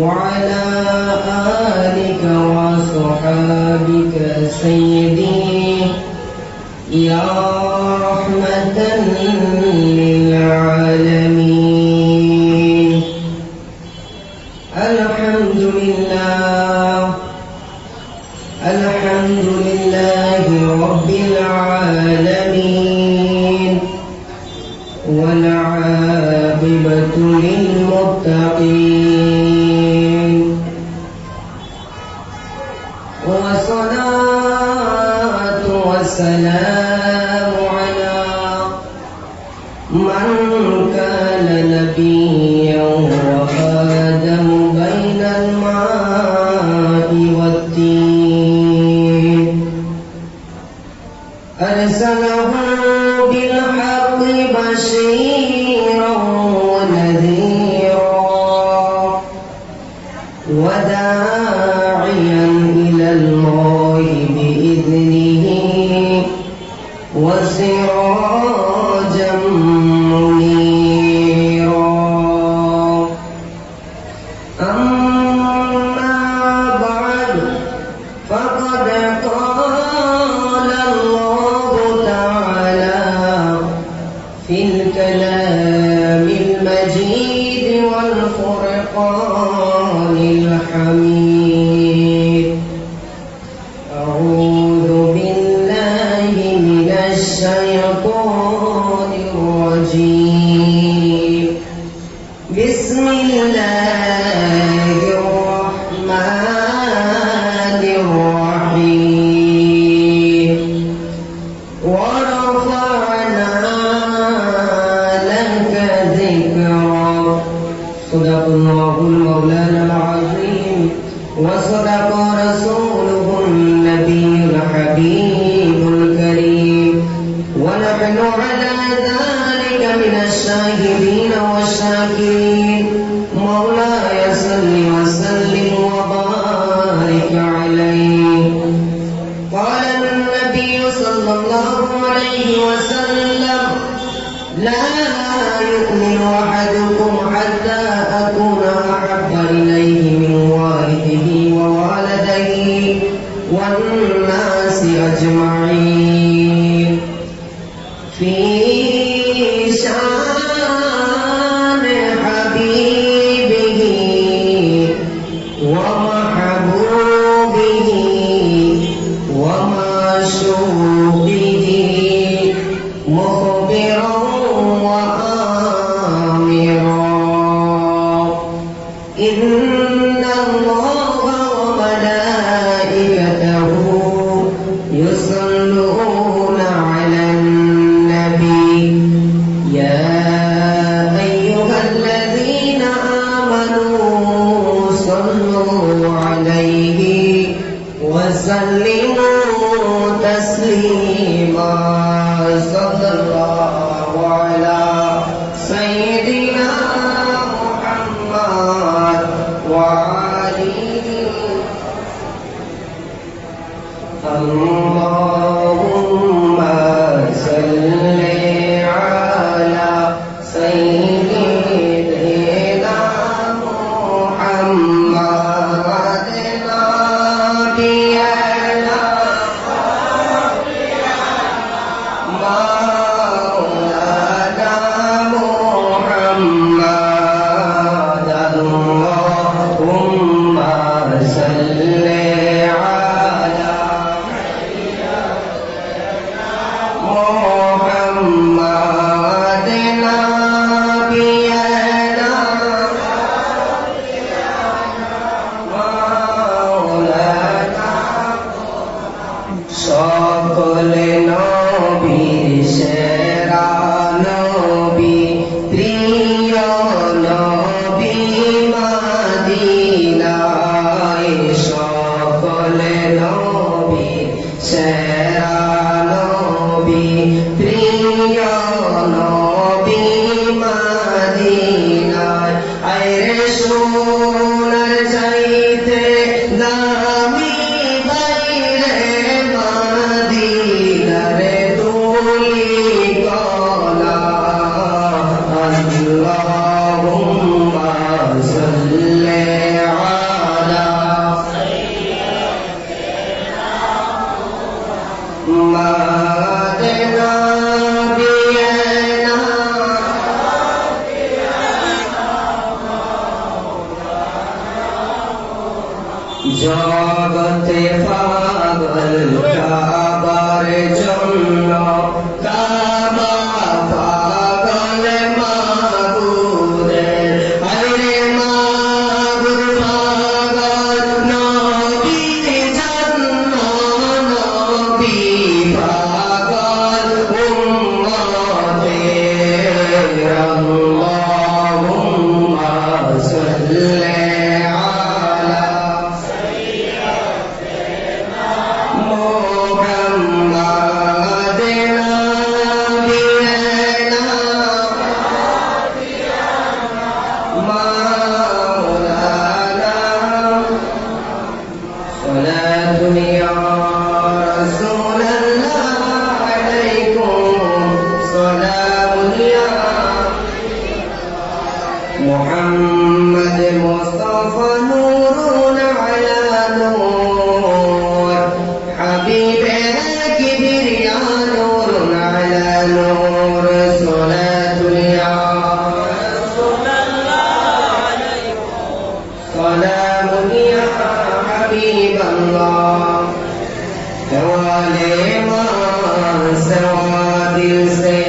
وعلى آلك وصحابك سيدي يا رحمة للعالمين. الحمد لله رب العالمين، والعاقبة للمتقين، والصلاة والسلام على من كان نبيا وآدم بين الماء والطين، أرسله بالحق بشيرا ونذيرا وداعيا إلى الله بإذنه وسراجا منيرا. أما بعد، فقد قال الله تعالى في الكلام المجيد والفرقان الحميد: أعوذ بالله من الشيطان الرجيم. بسم الله الرحمن الرحيم. ورفعنا لك ذكرا. صدق الله المولانا العظيم، وصدق رسوله النبي الحبيب الكريم، ونحن على ذلك من الشاهدين والشاكرين. مولاي صل وسلم وبارك عليه. قال النبي صلى الله عليه وسلم: لا يؤمن أحدكم حتى أكون أحب إليه من والده ووالده والناس أجمعين. في شان حبيبه ومحبوبه ومعشوقه مخبرا وآمرا: إن الله وملائكته يصلون على النبي يا أيها الذين آمنوا صلوا عليه وسلموا تسليما. صلى الله على سيدنا محمد وآله. اللهم صل على سيدنا محمد نبينا مولانا محمد. اللهم صل على محمد نبينا مولانا. সকলে নবীর সেরা নবী, প্রিয় নবী মদিনায়। সকলে নবীর সেরা নবী, প্রিয় নবী মদিনায়। আইরে সোনার চাইতে দামি বাইরে মদিনারে তুলি কলা। আল্লাহুম্মা জগতে পাগল কাবার জন্য কাবা পাগল মাবুদের আরে মাবুদ পাগল নবীর জন্য নবী পাগল উম্মতের আল্লাহুম্মা সাল্লি محمد مصطفى نور على نور حبيبه كبرياء نور على نور صلاة يا رسول الله عليكم سلام يا حبيب الله वाले मां सवा दिल से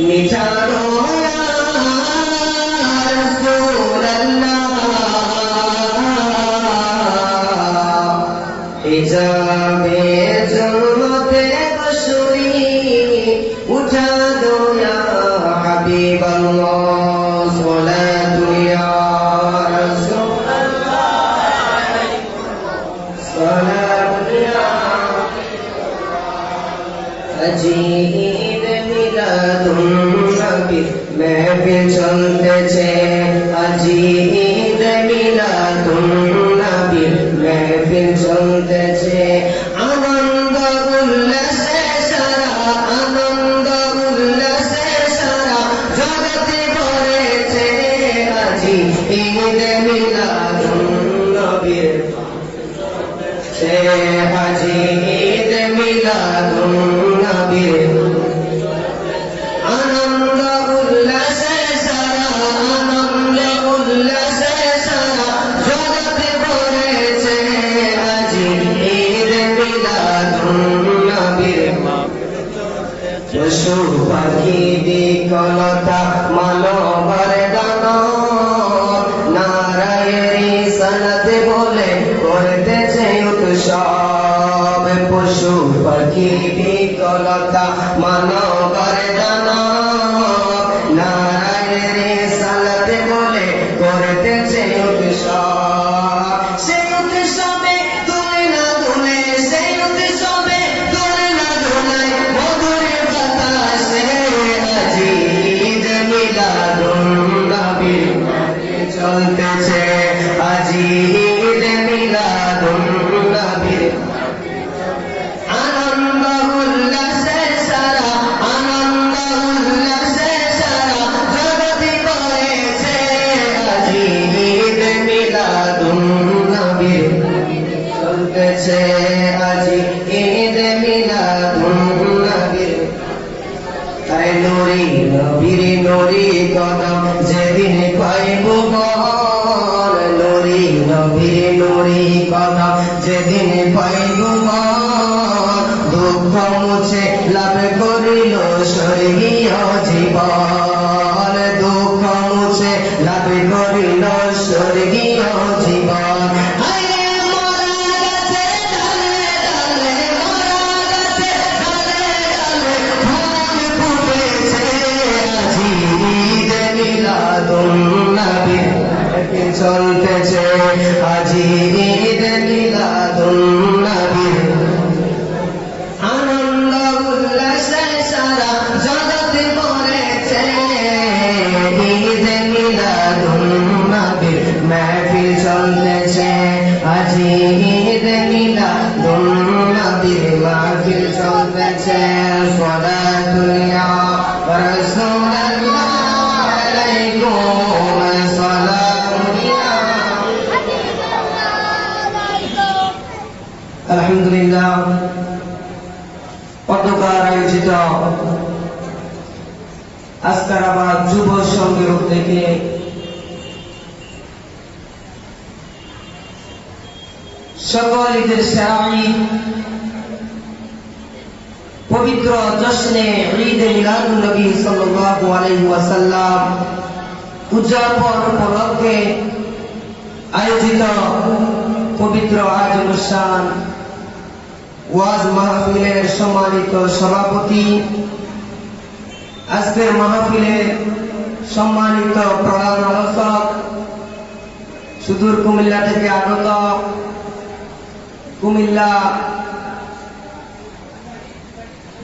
मिठा हिजाबे जुल्मते बशरी उठा दो या हबीब अल्लाह सलातु या रसूल अल्लाह सलातु या अजीब मिलादुन नबी महफिल चलतेছে अजीब मिलादुन नबी महफिल চলতেছে আনন্দ উল্লাসে সারা আনন্দ উল্লাসে সারা জগতে ভরেছে আজি ঈদ মিলাদুন নবীর সে আজি ঈদ মিলাদুন নবীর আনন্দ উল্লাসে সারা আনন্দ উল্লাসে সারা জগতে ভরেছে পশু পাখি বিকলতা মানবার দানা নারায়েরি সালাতে বলে করতেছে উৎসব পশু পাখি বিকলতা মানবার দানা নারায়েরি সালাতে বলে করতেছে উৎসব সেই উৎসবে তুলে না তুলে সেই উৎসবে তুলে না তুলে মধুর বাতাসে আজি ঈদ মিলাদুন নবী চলতেছে আজি ঈদ মিলাদুন নবী আনন্দ উল্লাসে সারা আনন্দ উল্লাসে সারা জগতে করেছে আজি ঈদ মিলাদুন নবী চলতেছে আজি ঈদ মিলাদুন নবী তাই নুরি নবীর নুরি কদম যেদিন পাইব মন নুরি নবীর নুরি কদম যেদিন পাইব মন দুঃখ মুছে লাভ করিল স্বর্গীয় জীবন দুঃখ মুছে লাভ করিল স্বর্গীয় জীবন চলতেছে আজি ঈদ মিলাদুন নবী আনন্দ উল্লাসে সারা জগতে ভরেছে ঈদ মিলাদুন নবী মাহফিল চলতেছে আজি ঈদ মিলাদুন নবী মাহফিল চলতেছে সালাতু ইয়া রাসূলুল্লাহ আলাইকুম সালাম আলহামদুলিল্লাহ পতাকার আয়োজিত আসকারাবাদ যুব সংঘের উদ্যোগে সকল ঈদের সেরা ঈদ পবিত্র জশ্নে ঈদে মিলাদুন নবী সাল্লাল্লাহু আলাইহি ওয়াসাল্লাম উদযাপন উপলক্ষে আয়োজিত পবিত্র আজ অনুষ্ঠান ওয়াজ মাহফিলের সম্মানিত সভাপতি, আজকের মাহফিলের সম্মানিত প্রধান আলোচক, সুদূর কুমিল্লা থেকে আগত কুমিল্লা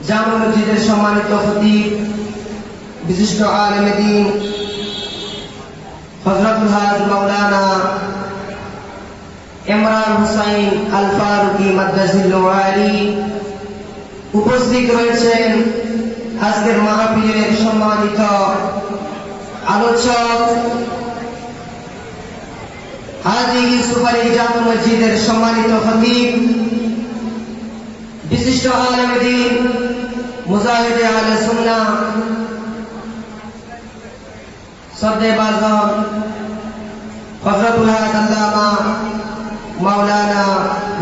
জামে মসজিদের সম্মানিত খতিব, বিশিষ্ট আলেমে দ্বীন হযরতুল হাজ মাওলানা ইমরান হুসাইন আল ফারুকি মাদ্রাসাতুল আলী, উপস্থিত রয়েছেন আজকের মাহফিলের সম্মানিত আলোচক হাজী ইউসুফ আলী জামে মসজিদের সম্মানিত খতিব, বিশিষ্ট আলেমে দ্বীন মুজাহিদে আহলে সুন্নাহ সদরে বাজার হযরতুল হাজ আল্লামা মাওলানা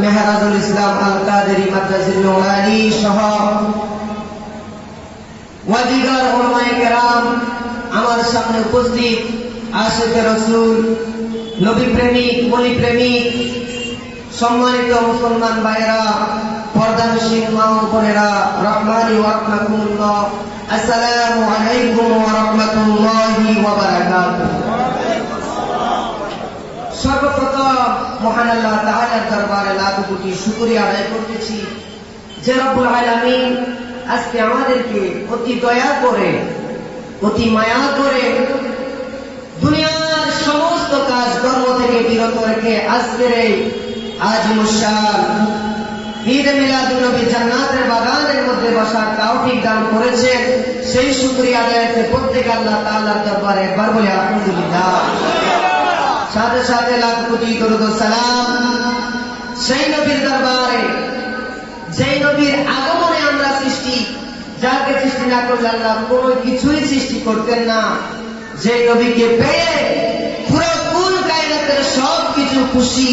মেহরাজুল ইসলাম আল কাদেরী মাদ্রাসাতুল আলী সহ ওয়াজিগার উলামায়ে কেরাম, আমার সামনে উপস্থিত আশিকে রাসূল, নবী প্রেমিক, ওলি প্রেমিক, সম্মানিত মুসলমান ভাইরা, পর্দানশীল মা ও বোনেরা, রহমানি ওয়া রাহমাতুল্লাহ, আসসালামু আলাইকুম ওয়া রাহমাতুল্লাহি ওয়া বারাকাতুহু। সর্বপ্রথম মহান আল্লাহ তাআলার দরবারে লাখ কোটি শুকরিয়া আদায় করতেছি যে রব্বুল আলামিন আজকে আমাদেরকে অতি দয়া করে, অতি মায়া করে দুনিয়ার সমস্ত কাজ কর্ম থেকে বিরত রেখে আজকের এই আজিমুশান ঈদে মিলাদুন নবী জান্নাতের বাগানের মধ্যে বসার তৌফিক দান করেছেন। সেই শুকরিয়া আদায়ের প্রত্যেক আল্লাহ তাআলার দরবারে একবার বলি আলহামদুলিল্লাহ। সাথে সাথে লাখ কোটি দরুদ ও সালাম সেই নবীর দরবারে, যেই নবীর আগমনে আমরা সৃষ্টি, যাকে সৃষ্টি না করলে আল্লাহ কোনো কিছুই সৃষ্টি করতেন না, যে নবীকে পেয়ে পুরো কুল কায়নাতের সব কিছু খুশি,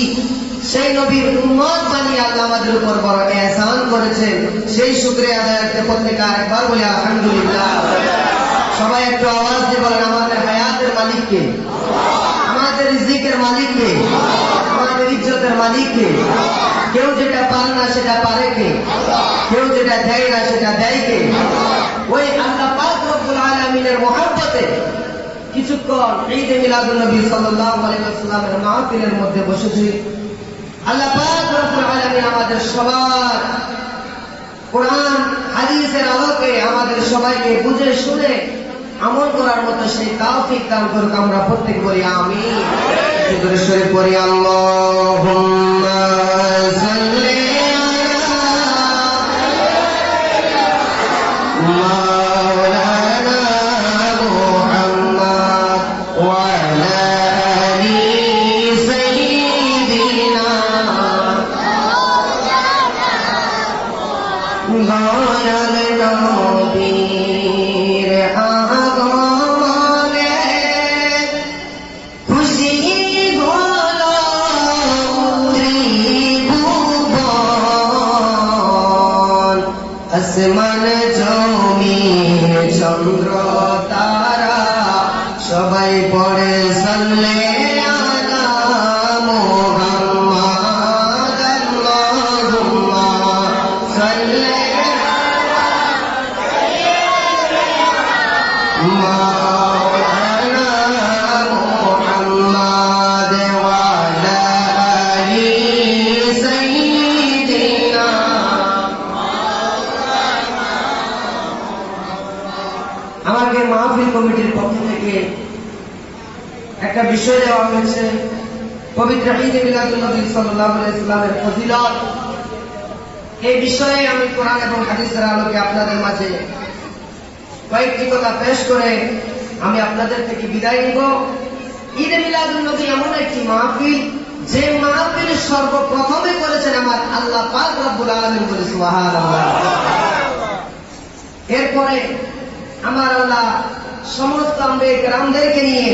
সেই নবীর উম্মত বানিয়ে আল্লাহ আমাদের উপর বড় ইহসান করেছেন। সেই শুকরিয়া আদায়ের প্রত্যেক আরেকবার বলি আলহামদুলিল্লাহ। সবাই একটু আওয়াজ দিয়ে বলেন, আমাদের হায়াতের মালিক কে? আমাদের রিজিকের মালিক কে? আমাদের ইজ্জতের মালিক কে? কেউ যেটা পারে না সেটা পারে কে? কেউ যেটা দেয় না সেটা দেয় কে? ওই আল্লাহ পাক রব্বুল আলামিনের মহব্বতে কিছুক্ষণ ঈদে মিলাদুন নবী সাল্লাল্লাহু আলাইহি ওয়াসাল্লামের মাহফিলের মধ্যে বসেছি। আল্লাহ পাক রব্বুল আলামিন আমাদের সবার কোরআন হাদিসের আলোকে আমাদের সবাইকে বুঝে শুনে আমল করার মতো সেই তৌফিক দান করুক। আমরা প্রত্যেক বলি আমিন। জোরে সরে পড়ি আল্লাহুম্মা সাল্লি আসমান জমিন চন্দ্র তারা সবাই পড়ে সাল্লে আলা মুহাম্মাদ আল্লাহুম্মা সাল্লি মাওলানা মুহাম্মাদ ওয়া আলা আলি সাইয়্যিদিনা। আমাকে মাহফিল কমিটির পক্ষ থেকে একটা বিষয় দেওয়া হয়েছে, পবিত্র ঈদে মিলাদুন নবী সাল্লাল্লাহু আলাইহি ওয়াসাল্লামের ফজিলত। এই বিষয়ে আমি কোরআন এবং হাদিসের আলোকে আপনাদের মাঝে কয়েকটি কথা পেশ করে আমি আপনাদের থেকে বিদায় নিব। ঈদে মিলাদুন নবী এমন একটি মাহফিল, যে মাহফিল সর্বপ্রথমে করেছেন আমার আল্লাহ পাক রব্বুল আলামিন, বলে সুবহানাল্লাহ। এরপরে আমার আল্লাহ সমস্ত আম্বিয়া কেরামদেরকে নিয়ে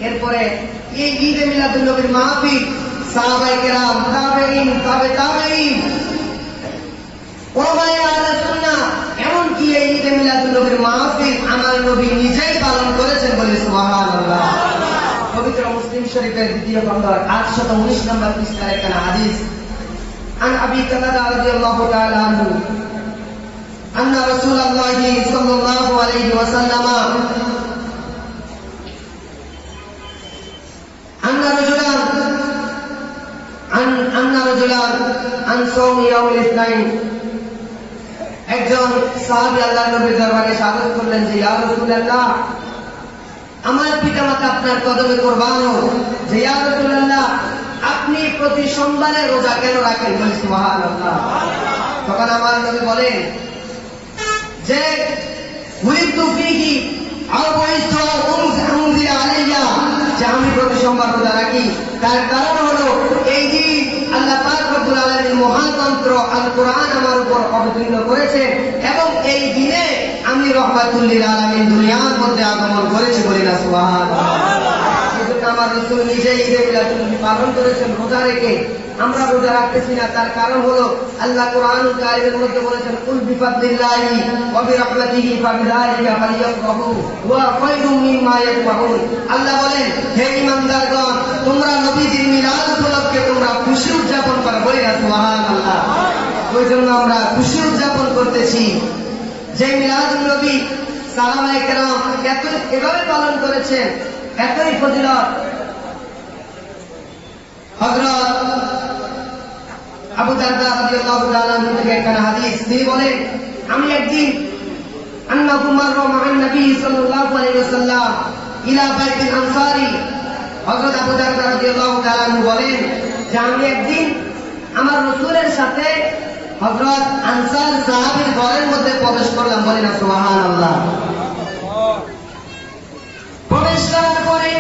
এরপরে এই ঈদে মিলাদুন নবীর মাহফিল সাহাবায়ে কেরাম, তাবেঈন, তাবেঈন, ওলামায়ে আহলে সুন্নাহ, এমনকি এই ঈদে মিলাদুন নবীর মাহফিল আমার নবী নিজেই পালন করেছেন, বলি সুবহানাল্লাহ। পবিত্র মুসলিম শরীফের দ্বিতীয় খণ্ড 819 নম্বর পৃষ্ঠার একখানা হাদিস, আন আবি কাতাদা রাদিয়াল্লাহু তাআলা আনহু আন্না রাসূলুল্লাহি সাল্লাল্লাহু আলাইহি ওয়াসাল্লাম আন্না রাজুলান আন সাওমি ইয়াউমিল ইসনাইন, একজন সাহাবী আল্লাহর নবীর দরবারে সাহায্য করলেন যে ইয়া রাসূলুল্লাহ, আমার পিতামাতা আপনার কদমে কুরবান হোক, যে ইয়া রাসূলুল্লাহ আপনি প্রতি সোমবারে রোজা কেন রাখেন, বলি সুবহানাল্লাহ। তখন আমার নবী বলেন যে উরিদু ফীহি আও বুইসু উনজিলা আলাইয়া, যে আমি প্রতি সোমবার রোজা রাখি তার কারণ হলো এই দিন আল্লাহ পাক রব্বুল আলামিন মহাতন্ত্র আল কোরআন আমার উপর অবতীর্ণ করেছেন এবং এই দিনে আমি রহমাতুল লিল আলামিন দুনিয়ার মধ্যে আগমন করেছি, বলি না সুবহানাল্লাহ। সেজন্য আমার রাসূল নিজেই ঈদে মিলাদুন নবী পালন করেছেন রোজা রেখে। আমরা রোজা রাখতেছি না, তার কারণ হলো আল্লাহ কোরআনুল কারীমের মধ্যে বলেছেন কুল বিফাদলিল্লাহি ওয়া বিরাহমাতিহি ফাবিযালিকা ফালইফরাহু ওয়া খায়রুম মিম্মা ইয়াজমাউন। আল্লাহ বলেন, হে ঈমানদারগণ, তোমরা নবীজির মিলাদ উপলক্ষে তোমরা খুশি উদযাপন করো, বলি না সুবহানাল্লাহ। ওই জন্য আমরা খুশি উদযাপন করতেছি। যে মিলাদুন নবী সাহাবায়ে কেরাম এভাবে পালন করেছেন, এতই ফজিলত। হযরত আবু দারদা রাদিয়াল্লাহু তাআলা আনহু থেকে একটা হাদিস, তিনি বলেন, আমি একদিন আন্নাহু মাররা মা'আন নবী সাল্লাল্লাহু আলাইহি ওয়াসাল্লাম ইলা বাইতিল আনসারী। হযরত আবু দারদা রাদিয়াল্লাহু তাআলা আনহু বলেন যে আমি একদিন আমার রাসূলের সাথে হযরত আনসার সাহাবীর ঘরের মধ্যে প্রবেশ করলাম, বলি না সুবহানাল্লাহ। প্রবেশ করার পরে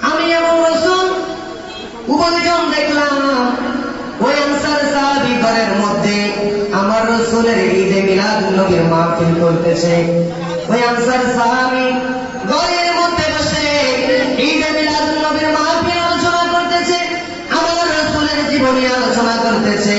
আমি এবং রাসূল উভয়জন দেখলাম ওই আনসার সাহাবী ঘরের মধ্যে আমার রাসূলের ঈদে মিলাদুন নবীর মাহফিল করতেছে। ওই আনসার সাহাবী ঘরের মধ্যে বসে ঈদে মিলাদুন নবীর মাহফিল আলোচনা করতেছে, আমার রাসূলের জীবনী আলোচনা করতেছে,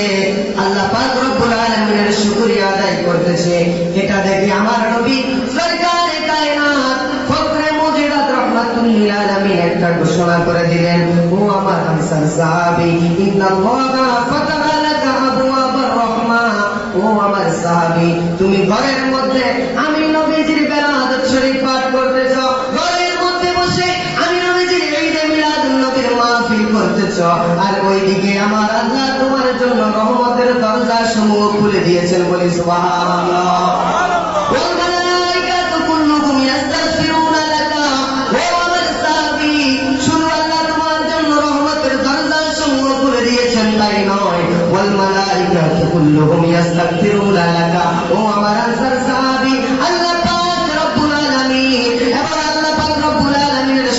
আল্লাহ পাক রব্বুল আলামিনের শুকরিয়া আদায় করতেছে। এটা দেখে আমার নবী সরকারে কায়নাত ফখরে মুজিদাত রাহমাতুল লিল আলামিন একটা ঘোষণা করে দিলেন, ও আমার আনসার সাহাবী, ইন্নাল্লাহা ফাতাহা লাকা আবওয়াবার রাহমা। ও আমার সাহাবী, তুমি ঘরের মধ্যে আমি নবীজির বেলাদত শরীফ পাঠ করতেছ, ঘরের মধ্যে বসে আমি নবীজির ঈদে মিলাদুন নবীর মাহফিল করতেছ, আর ওইদিকে আমার আল্লাহ তোমার জন্য রহমতের দরজা সমূহ খুলে দিয়েছেন, বলি সুবহানাল্লাহ। ওয়াল মালায়েকাতু কুল্লুহুম ইস্তাগফিরুনা লাকা। ও আমার সাহাবী, শুধু আল্লাহ তোমার জন্য রহমতের দরজা সমূহ খুলে দিয়েছেন তাই নয়, ওয়াল মালায়েকাতু কুল্লুহুম ইস্তাগফিরুনা লাকা। ও আমার আনসার সাহাবী, আল্লাহ পাক রব্বুল আলামিন এবং আল্লাহ পাক রব্বুল আলামিনের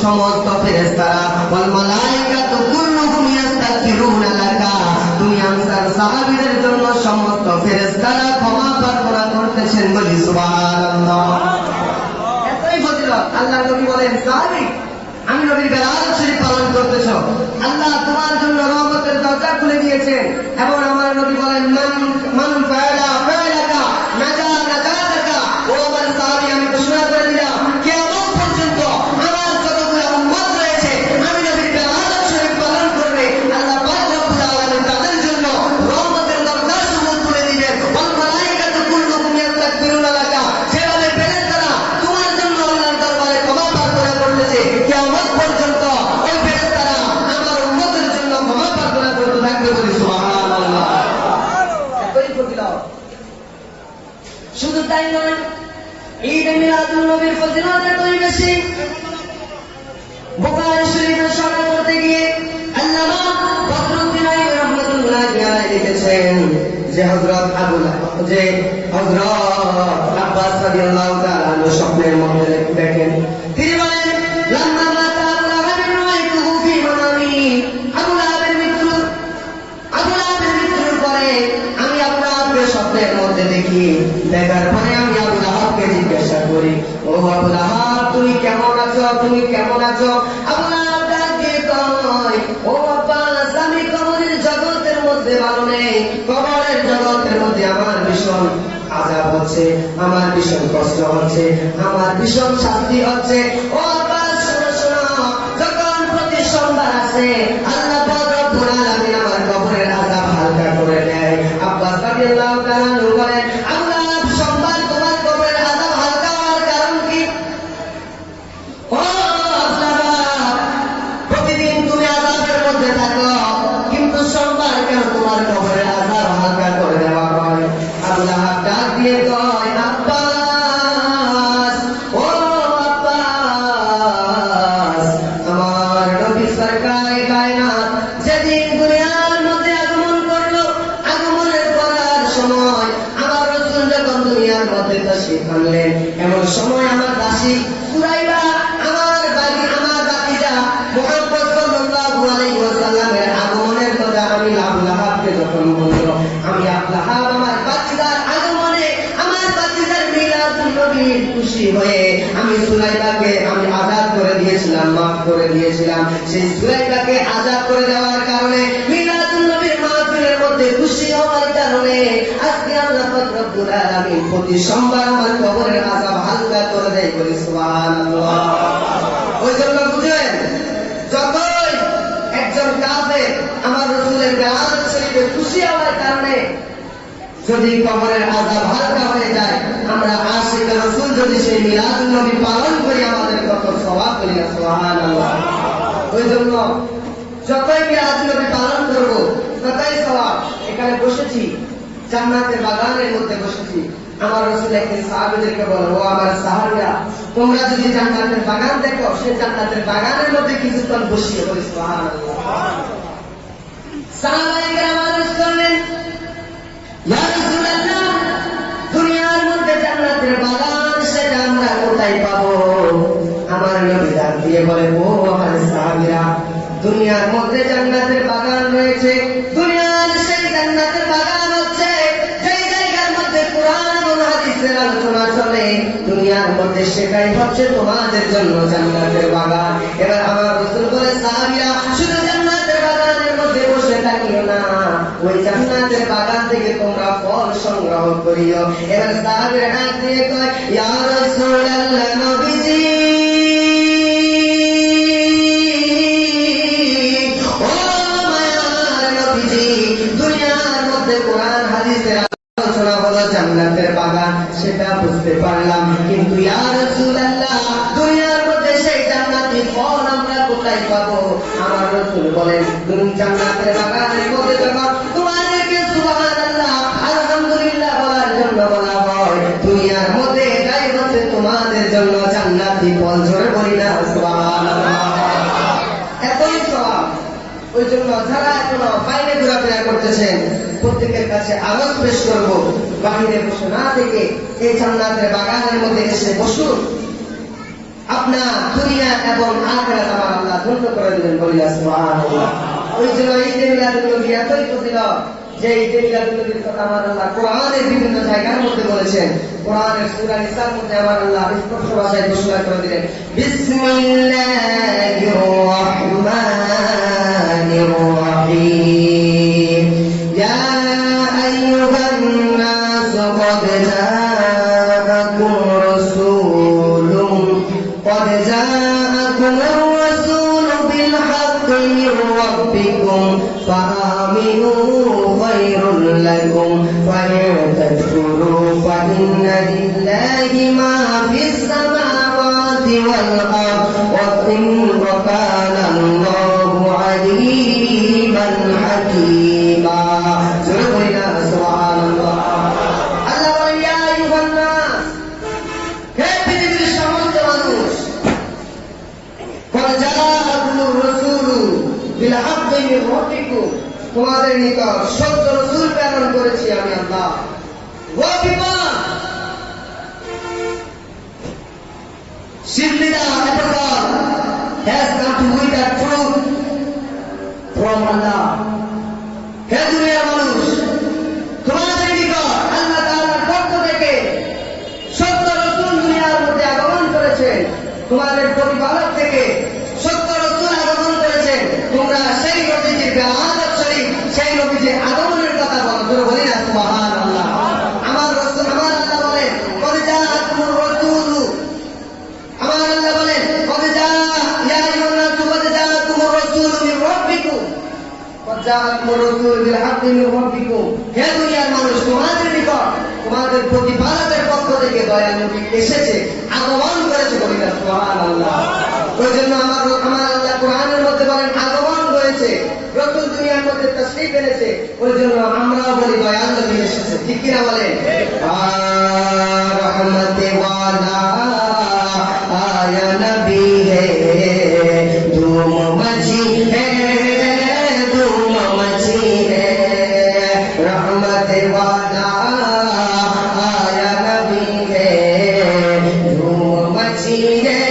সমস্ত ফেরেশতারা, ওয়াল মালায়েকাতু কুল্লুহুম ইস্তাগফিরুনা লাকা, তুমি আনসার সাহাবীদের জন্য সমস্ত ফেরেশতারা ক্ষমা প্রার্থনা করতেছেন, বলি সুবহানাল্লাহ। এতই ফজিলত। আল্লাহ নবী বলেন, সাহাবী, আমি নবীর বেলাদত শরীফ পালন করতেছ, আল্লাহ তোমার জন্য রহমতের দরজা খুলে দিয়েছেন। এবং আমার নবী বলেন, মান ফাআলা ফাআলাকা নাজা নাজাতাকা। ও আমার সাহাবী, আমি ঘোষণা করে দিলাম, কিয়ামত পর্যন্ত আমার যতগুলো উম্মত রয়েছে আমি নবীর বেলাদত শরীফ পালন করবে, আল্লাহ পাক রব্বুল আলামিন তাদের জন্য রহমতের দরজা সমূহ খুলে দিবেন। ওয়াল মালায়েকাতু কুল্লুহুম ইস্তাগফিরুনা লাকা, যেভাবে ফেরেশতারা তোমার জন্য আল্লাহর দরবারে ক্ষমা প্রার্থনা করতেছে, কিয়ামত পর্যন্ত ওই ফেরেশতারা আমার উম্মতের জন্য ক্ষমা প্রার্থনা করতে থাকবে, বলি সুবহানাল্লাহ। এতই ফজিলত। শুধু তাই নয়, ঈদে মিলাদুন নবীর ফজিলত এতই বেশি, বুখারী শরীফের সনদ করতে গিয়ে আল্লামা বদরুদ্দিন আইয়ুবী রাহমাতুল্লাহি আলাইহি লিখেছেন যে হযরত আব্বাস রাদিয়াল্লাহু তাআলা আনহু স্বপ্নের মধ্যে দেখেন, তিনি বলেন, লাম্মা মাতা আবু লাহাব রাআইতুহু ফি মানামি। আবু লাহাবের মৃত্যুর পরে আমি আবু লাহাবকে স্বপ্নের মধ্যে দেখি। দেখার পরে আমি আবু লাহাবকে জিজ্ঞাসা করি, ও আবু লাহাব, তুমি কেমন আছো? তুমি কেমন আছো? আবু লাহাব মধ্যে ভালো নেই, কবরের জগতের মধ্যে আমার ভীষণ আযাব হচ্ছে, আমার ভীষণ কষ্ট হচ্ছে, আমার ভীষণ শাস্তি হচ্ছে। ও আব্বাস শোনো শোনো, যখন প্রতি সোমবার আসে আল্লাহ পাক রব্বুল আলামিন আমার কবরের আযাব হালকা করে দেয়। আব্বাস রাদিয়াল্লাহু তাআলা বলেন, আল্লাহ সোমবার তোমার কবরের আযাব হালকা হওয়ার কারণ কি? ও প্রতিদিন তুমি আযাবের মধ্যে থাকো, কিন্তু সোমবার কেন তোমার কবরের আযাব হালকা করে দেওয়া হয়? আল্লাহ ডাক দিয়ে কয়, আব্বাস, ও আব্বাস, আমার নবী সরকারে কায়নাত যেদিন দুনিয়ার মধ্যে আগমন করলো, আগমনের করার সময় আমার রাসূল যখন দুনিয়ার মধ্যে তাশরীফ আনলেন, এমন সময় আমার দাসী সুরাইবা, আমার ভাতিজা মুহাম্মদ সাল্লাল্লাহু আলাইহি ওয়াসাল্লামের আগমনের কথা আমি আবু লাহাবকে যখন বলল, আমি আবু লাহাব আমার ভাতিজার আগমনে, আমার ভাতিজার মিলাদুন নবীর খুশি হয়ে আমি সুরাইবাকে আমি আযাদ করে দিয়েছিলাম, মাফ করে দিয়েছিলাম। সেই সুরাইবাকে আযাদ করে দেওয়ার কারণে, মিলাদুন নবীর মাহফিলের মধ্যে খুশি হওয়ার কারণে আজকে আল্লাহ পাক রব্বুল আলামিন প্রতি সোমবার আমার কবরের আযাব হালকা করে দেয়। বলি সুবহানাল্লাহ। ওই জন্য বুঝেন, যতই একজন কাফের আমার রাসূলের মিলাদ শরীফে খুশি হওয়ার কারণে যদি কবরের আযাব হালকা হয়ে যায়, আমরা আশিক রাসূল যদি সেই মিলাদুন নবী পালন করি, আমাদের কত সওয়াব। করি না সুবহানাল্লাহ। ওই জন্য যতই মিলাদুন নবী পালন করব ততই সওয়াব। এখানে বসেছি, জান্নাতের বাগানের মধ্যে বসেছি। আমার রাসূল একদিন সাহাবীদেরকে বলে, ও আমার সাহাবীরা, তোমরা যদি জান্নাতের বাগান দেখো, সেই জান্নাতের বাগানের মধ্যে কিছুক্ষণ বসিয়ে। বলি সুবহানাল্লাহ। সাহাবায়ে কেরাম আরজ করলেন, ইয়া রাসূলুল্লাহ, দুনিয়ার মধ্যে জান্নাতের বাগান সেটা আমরা কোথায় পাবো? আমার নবী ডাক দিয়ে বলে, ও আমার সাহাবীরা, দুনিয়ার মধ্যে জান্নাতের বাগান রয়েছে। দুনিয়ার সেই জান্নাতের বাগান হচ্ছে যেই জায়গার মধ্যে কোরআন এবং হাদিসের আলোচনা চলে, দুনিয়ার মধ্যে সেটাই হচ্ছে তোমাদের জন্য জান্নাতের বাগান। এবার আমার রাসূল বলে, সাহাবীরা, শুধু জান্নাতের বাগানের মধ্যে বসে থাকিও না, ওই জান্নাতের বাগান থেকে তোমরা ফল সংগ্রহ করিও। এবার সাহাবীরা ডাক দিয়ে কয়, ইয়া রাসূলুল্লাহ, নবীজি, দুনিয়ার মধ্যে কোরআন হাদিসের আলোচনা হলো জান্নাতের বাগান, সেটা বুঝতে পারলাম, কিন্তু ইয়া রাসূলুল্লাহ, দুনিয়ার মধ্যে সেই জান্নাতি ফল আমরা কোথায় পাবো? আমার রাসূল বলেন, তুমি জান্নাতের বাগানের মধ্যে যখন তোমাদেরকে সুবহানাল্লাহ আলহামদুলিল্লাহ বলার জন্য বলা হয়, দুনিয়ার মধ্যে এটাই হচ্ছে তোমাদের জন্য জান্নাতি ফল। জোরে বলি না সুবহানাল্লাহ। এতই সওয়াব। ওই জন্য যারা এখনো বাইরে ঘোরাফেরা করতেছেন, প্রত্যেকের কাছে আরজ পেশ করব, বাহিরে বসে না থেকে এই জান্নাতের বাগানের মধ্যে এসে বসুন। আপনার দুনিয়া এবং আখিরাত আমার আল্লাহ ধন্য করে দিবেন। বলি সুবহানাল্লাহ। ওই জন্য ঈদে মিলাদুন নবী এতই ফজিলত যে ঈদে মিলাদুন নবীর কথা আমার আল্লাহ কোরআনের বিভিন্ন জায়গার মধ্যে বলেছেন। কোরআনের সূরা নিসার মধ্যে আমার আল্লাহ স্পষ্ট ভাষায় ঘোষণা করে দিলেন, বিসমিল্লাহির রাহমানির রাহিম, ইয়া আইয়ুহান নাস ক্বাদ জাআকুম রাসূলুন বিল হাক্কি মির রাব্বিকুম ফাআমিনু খায়রুল লাকুম ওয়া ইন তাকফুরু ফাইন্না লিল্লাহি মা ফিস সামাওয়াতি ওয়াল আরদ ওয়া কানা আল্লাহু আলীমান হাকীমা। জোরে বলি না সুবহানাল্লাহ। আল্লাহ বলেন, ইয়া আইয়ুহান নাস, হে পৃথিবীর সমস্ত মানুষ, ক্বাদ জাআকুমুর রাসূলু বিল হাক্কি মির রাব্বিকুম, তোমাদের নিকট সত্য রাসূল প্রেরণ করেছি আমি আল্লাহ। ওয়া বিমা, simply the protocol has come to with the truth from Allah. হে দুনিয়ার মানুষ, তোমাদের নিকট আল্লাহ তাআলার পক্ষ থেকে সত্য রাসূল দুনিয়ার মধ্যে আগমন করেছেন। তোমাদের প্রতিপালক থেকে সত্য রাসূল আগমন করেছেন। তোমরা সেই নবীজির আদব শরীফ, সেই নবীজির আদব জাআকুমুর রাসূলু বিল হাক্কি মির রাব্বিকুম, হে দুনিয়ার মানুষ, তোমাদের নিকট তোমাদের প্রতিপালকের পক্ষ থেকে দয়াল নবী এসেছে, আগমন করেছে। বলি না সুবহানাল্লাহ। ওই জন্য আমার আল্লাহ কোরআনের মধ্যে বলেন আগমন করেছে, রাসূল দুনিয়ার মধ্যে তাশরীফ এনেছে। ওই জন্য আমরাও বলি দয়াল নবী এসেছে। ঠিক কিনা বলেন? রহমতে ওয়ালা আয়া নবী হে, ধুম মচি হে, ধুম মচি হে, রহমতে ওয়ালা আয়া নবী হে, ধুম মচি হে।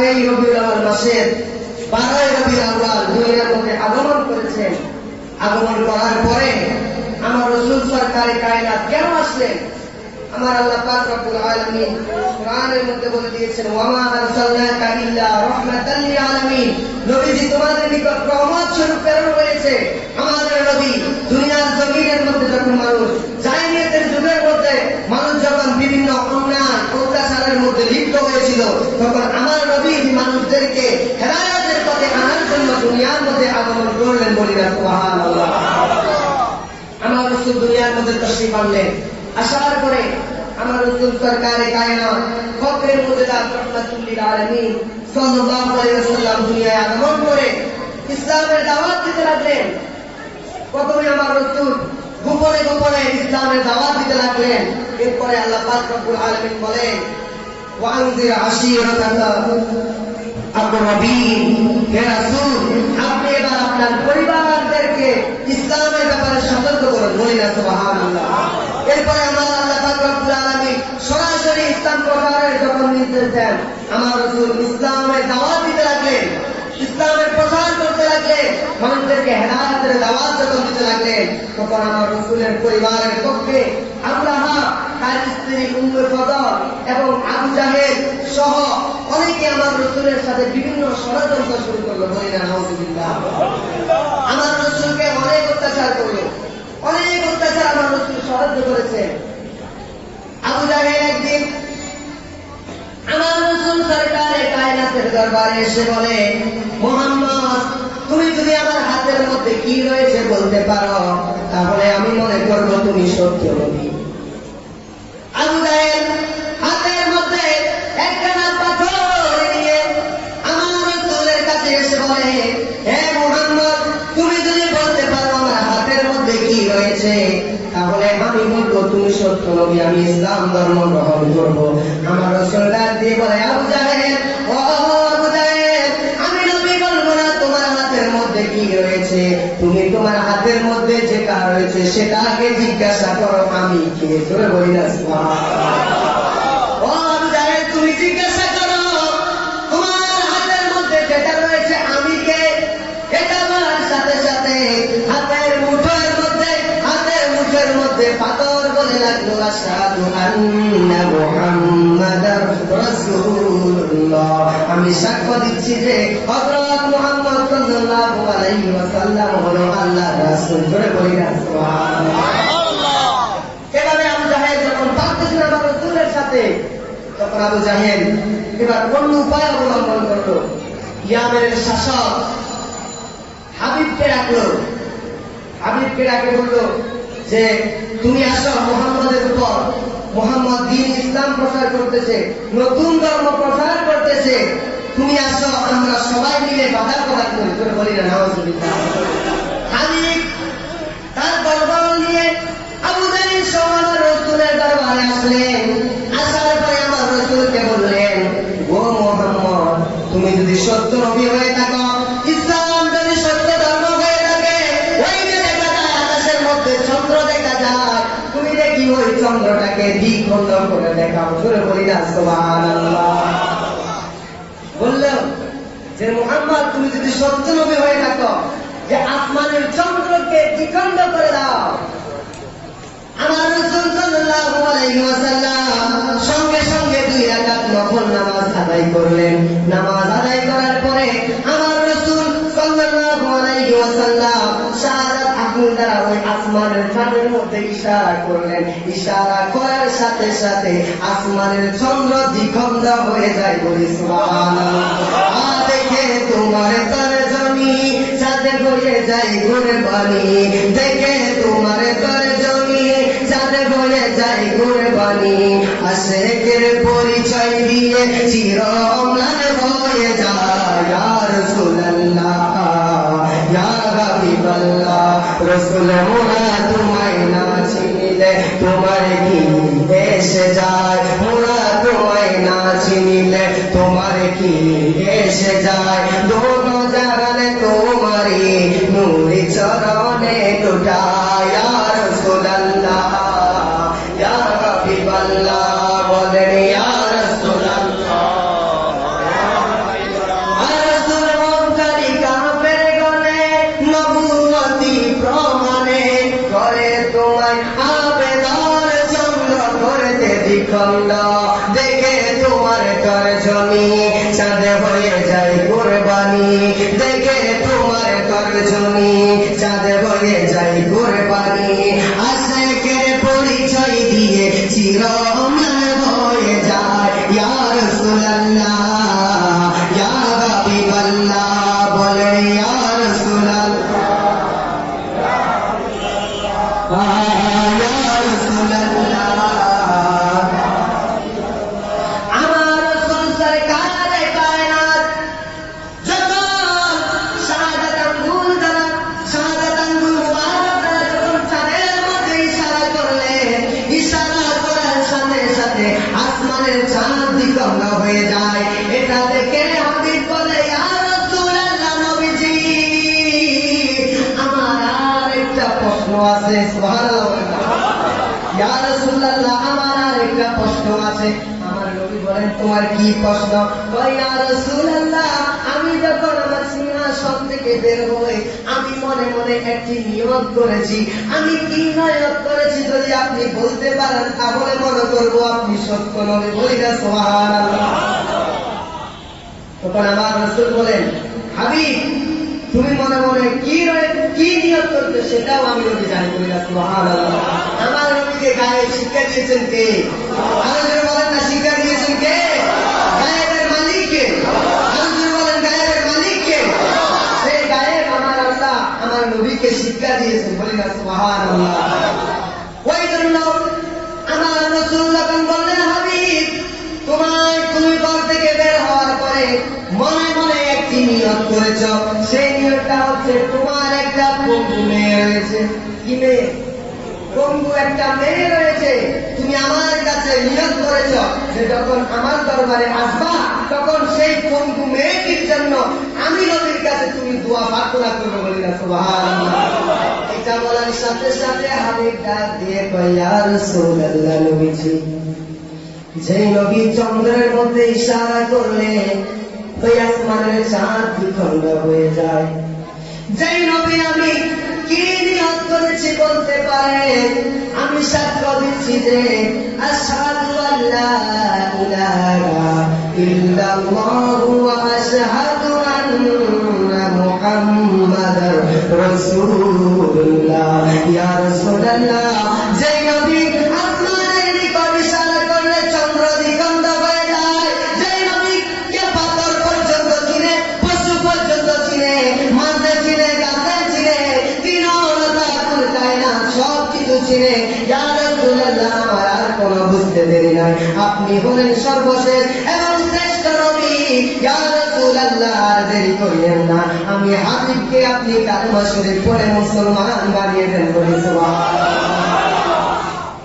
এই রবিউল আউয়াল মাসের 12 রবিউল আউয়াল দুনিয়ার মধ্যে আগমন করেছেন। আগমন করার পরে আমার রাসূল সরকারে কায়নাত কেন আসলেন? আমার আল্লাহ পাক রব্বুল আলামিন কোরআনের মধ্যে বলে দিয়েছেন, ওয়া মা আরসালনাকা ইল্লা রাহমাতাল লিল আলামিন, নবীজি তোমাদের নিকট রহমত স্বরূপ প্রেরণ হয়েছে। আমাদের নবী দুনিয়ার জমিনের মধ্যে যখন মানুষ জাহিলিয়াতের যুগের মধ্যে মানুষ যখন বিভিন্ন অন্যায় অত্যাচারের মধ্যে লিপ্ত হয়েছিল, তখন আমার নবী মানুষদেরকে হেদায়েতের পথে আনার জন্য দুনিয়ার মধ্যে আগমন করলেন। বলি না সুবহানাল্লাহ। আমার রাসূল দুনিয়ার মধ্যে তাশরীফ আনলেন। আসার পরে আমার রাসূল সরকারে কায়নাত ফখরে মুজিদাত রাহমাতুল লিল আলামিন সাল্লাল্লাহু আলাইহি ওয়াসাল্লাম দুনিয়ায় আগমন করে ইসলামের দাওয়াত দিতে লাগলেন। প্রথমে আমার রাসূল গোপনে গোপনে ইসলামের দাওয়াত দিতে লাগলেন। এরপরে আল্লাহ পাক রব্বুল আলামিন বলেন, ওয়া আনজির আশীরাতাকা আকরাবিন, হে রাসূল আপনি এবার আপনার পরিবারদেরকে ইসলামের ব্যাপারে সতর্ক করুন। বলি না সুবহানাল্লাহ। এরপরে আমার আল্লাহ পাক রব্বুল আলামিন সরাসরি ইসলাম প্রচারের যখন নির্দেশ দেন, আমার রাসূল ইসলামের দাওয়াত দিতে লাগলেন, ইসলামের প্রচার করতে লাগলেন, মানুষদেরকে হেদায়েতের দাওয়াত যখন দিতে লাগলেন, তখন আমার রাসূলের পরিবারের পক্ষে আবু লাহাব, তার স্ত্রী উম্মে ফদল এবং আবু জাহেল সহ অনেকে আমার রাসূলের সাথে বিভিন্ন ষড়যন্ত্র শুরু করলো। বলি না নাউযুবিল্লাহ। আমার রাসূলকে অনেক অত্যাচার করলো, অনেক অত্যাচার আমার রাসূল সহ্য করেছেন। আবু জাহেল একদিন আমার রাসূল সরকারে কায়নাতের দরবারে এসে বলে, মুহাম্মদ তুমি যদি আমার হাতের মধ্যে কি রয়েছে বলতে পারো, তাহলে আমি মনে করব তুমি সত্য নবী। আবু জাহেল হাতের মধ্যে একখানা পাথর নিয়ে আমার রাসূলের কাছে এসে বলে, হে মুহাম্মদ তুমি যদি বলতে পারো আমার হাতের মধ্যে কি রয়েছে, তাহলে আমি বলবো তুমি সত্য নবী, আমি ইসলাম ধর্ম গ্রহণ করব। আমার রাসূল ডাক দিয়ে বলে, আবু জাহেল, ও আবু জাহেল, আমি নবী বলবো না তোমার হাতের মধ্যে কি রয়েছে, তুমি তোমার হাতের মধ্যে যেটা রয়েছে সেটা আগে জিজ্ঞাসা করো আমি কে। জোরে বলি না সুবহানাল্লাহ। ও আবু জাহেল তুমি জিজ্ঞাসা করো তোমার হাতের মধ্যে যেটা রয়েছে আমি কে। এটা বলার সাথে সাথে হাতের মুঠের মধ্যে পাথর বলে লাগলো, আশহাদু আন্না মুহাম্মাদার রাসূলুল্লাহ, আমি সাক্ষ্য দিচ্ছি যে হযরত মুহাম্মদ সাল্লাল্লাহু আলাইহি ওয়াসাল্লাম হলো আল্লাহর রাসূল। জোরে বলি না সুবহানাল্লাহ। এভাবে আবু জাহেল যখন পারতেছিল আমার রাসূলের সাথে, তখন আবু জাহেল এবার অন্য উপায় অবলম্বন করলো। ইয়ামেনের শাসক হাবিবকে ডাকলো, হাবিবকে ডাকে বললো যে তুমি আসো মুহাম্মদের উপর মোহাম্মদ দ্বীন ইসলাম প্রচার করতেছে, নতুন ধর্ম প্রচার করতেছে, তুমি আসো আমরা সবাই মিলে বাধা প্রদান করি, তোর বলি না নাউজুবিল্লাহ। হাবিব তার দরবার নিয়ে আবু জাহেল সহ রাসূলের দরবারে আসলেন। আসার পরে আমার রাসূলকে বললেন, ও মুহাম্মদ, তুমি যদি সত্য নবী হয়ে থাকো, ইসলাম যদি সত্য ধর্ম হয়ে থাকে, ওই যে দেখা যায় আকাশের মধ্যে চন্দ্র দেখা যায়, তুমি দেখি ওই চন্দ্রটাকে দ্বিখণ্ড করে দেখাও, জোরে বলি না সুবহানাল্লাহ। বললো যে মুহাম্মদ, তুমি যদি সত্য নবী হয়ে থাকো, যে আসমানের চন্দ্রকে দ্বিখণ্ড করে দাও। আমার রাসূল সাল্লাল্লাহু আলাইহি ওয়াসাল্লাম সঙ্গে সঙ্গে 2 রাকাত নফল নামাজ আদায় করলেন। নামাজ আদায় করার পরে আমার রাসূল সাল্লাল্লাহু আলাইহি ওয়াসাল্লাম শাহাদাত আঙ্গুল দ্বারা ওই আসমানের চাঁদের মধ্যে ইশারা করলেন। ইশারা করার সাথে সাথে আসমানের চন্দ্র দ্বিখণ্ড হয়ে যায়, বলি সুবহানাল্লাহ। দেখে তোমার তরজমি চাঁদে হয়ে যায় কুরবানি, দেখে তোমার তরজমি চাঁদে হয়ে যায় কুরবানি, আশিকের পরিচয় দিয়ে চির অম্লান হয়ে যায়। ইয়া রাসূলুল্লাহ, ইয়া হাবিবাল্লাহ, রাসূল মোরা তোমায় না চিনিলে তোমার কি এসে যায়, মোরা তোমায় না চিনিলে তোমার কি এসে যায়। দোনো জাগানে তোমারি নূরি চরণে টুটায়। ইয়া রাসূলুল্লাহ, ইয়া হাবিবাল্লাহ, বলেন ইয়া রাসূলুল্লাহ। আর রাসূল মক্কারি কাফের গণে নবুয়তি প্রমাণে করে তোমায় আবেদন চন্দ্র করতে দ্বিখণ্ড, দেখে তোমার তরজমি চাঁদে হয়ে যায় কুরবানি, দেখে তোমার তরজমি চাঁদে হয়ে যায় কুরবানি, আশিকের পরিচয় দিয়ে চির অমর হয়ে যায়। ইয়া রাসূলুল্লাহ, ইয়া হাবিবাল্লাহ, বলে ইয়া রাসূলুল্লাহ, ইয়া রাসূলুল্লাহ। আমার রাসূল সরকারে কায়নাত যখন শাহাদাত আঙ্গুল দ্বারা, শাহাদাত আঙ্গুল মুবারক দ্বারা যখন চাঁদের মধ্যে ইশারা করলেন, ইশারা করার সাথে সাথে আসমানের চাঁদ দ্বিখণ্ড হয়ে যায়। এটা দেখে হাবিব বলে, ইয়া রাসূলুল্লাহ, নবীজি আমার আর একটা প্রশ্ন আছে। সুবহানাল্লাহ। ইয়া রাসূলুল্লাহ, আমার আর একটা প্রশ্ন আছে। আমার নবী বলেন, তোমার কি প্রশ্ন? কই, ইয়া রাসূলুল্লাহ, আমি যখন আমার সিংহাসন থেকে বের হই, আমি মনে মনে একটি নিয়ত করেছি। আমি কি নিয়ত করেছি যদি আপনি বলতে পারেন, তাহলে মনে করবো আপনি সত্য নবী। বলি না সুবহানাল্লাহ। তখন আমার রাসূল বলেন, হাবিব, তুমি মনে মনে কি নিয়ত করতে সেটাও আমি নবী জানি। বলি না সুবহানাল্লাহ। আমার নবীকে গায়ে শিক্ষা দিয়েছেন কে? আরো জোরে বলেন না, শিক্ষা দিয়েছেন কে? গায়েবের মালিক কে? আরো জোরে বলেন, গায়েবের মালিক কে? সেই গায়েব আমার আল্লাহ আমার নবীকে শিক্ষা দিয়েছেন। বলি না সুবহানাল্লাহ। ওই জন্য আমার রাসূল যখন বললেন, হাবিব, তুমি ঘর থেকে বের হওয়ার পরে মনে মনে একটি নিয়ত করেছ, সেই নিয়তটা হচ্ছে তোমার একটা বন্ধু মেয়ে রয়েছে। কি মেয়ে? বন্ধু একটা মেয়ে রয়েছে। তুমি আমার কাছে নিয়ত করেছ যে যখন আমার দরবারে আসবা, তখন সেই বন্ধু মেয়েটির জন্য আমি নবীর কাছে তুমি দোয়া প্রার্থনা করবে। বলি না সুবহানাল্লাহ। এটা বলার সাথে সাথে হাবিব ডাক দিয়ে কয়, ইয়া রাসূলুল্লাহ, নবীজি, যেই নবী চন্দ্রের মধ্যে ইশারা করলে ওই আসমানের চাঁদ দ্বিখণ্ড হয়ে যায়। যেই নবী আমি কি নিয়ত করেছি বলতে পারে, আমি সাক্ষ্য দিচ্ছি যে আশহাদু আল্লা ইলাহা ইল্লাল্লাহু ওয়া আশহাদু আন্না মুহাম্মাদার রাসূলুল্লাহ। ইয়া রাসূলুল্লাহ, যেই নবী আসমানের নিকট ইশারা করলে চন্দ্র দ্বিখণ্ড হয়ে যায়, যেই নবী কে পাথর পর্যন্ত চিনে, পশু পর্যন্ত চিনে, মাঝে চিনে, গাছে চিনে, তৃণলতা কায়নাত সব কিছু চিনে। ইয়া রাসূলুল্লাহ, আমার আর এখনো বুঝতে দেরি নাই, আপনি হলেন সর্বশেষ এবং শ্রেষ্ঠ নবী। ইয়া রাসূলুল্লাহ, আর দেরি করিয়েন না, আমি হাবিবকে আপনি কালেমা শরীফ পড়ে মুসলমান বানিয়ে দেন, বলি সুবহানাল্লাহ।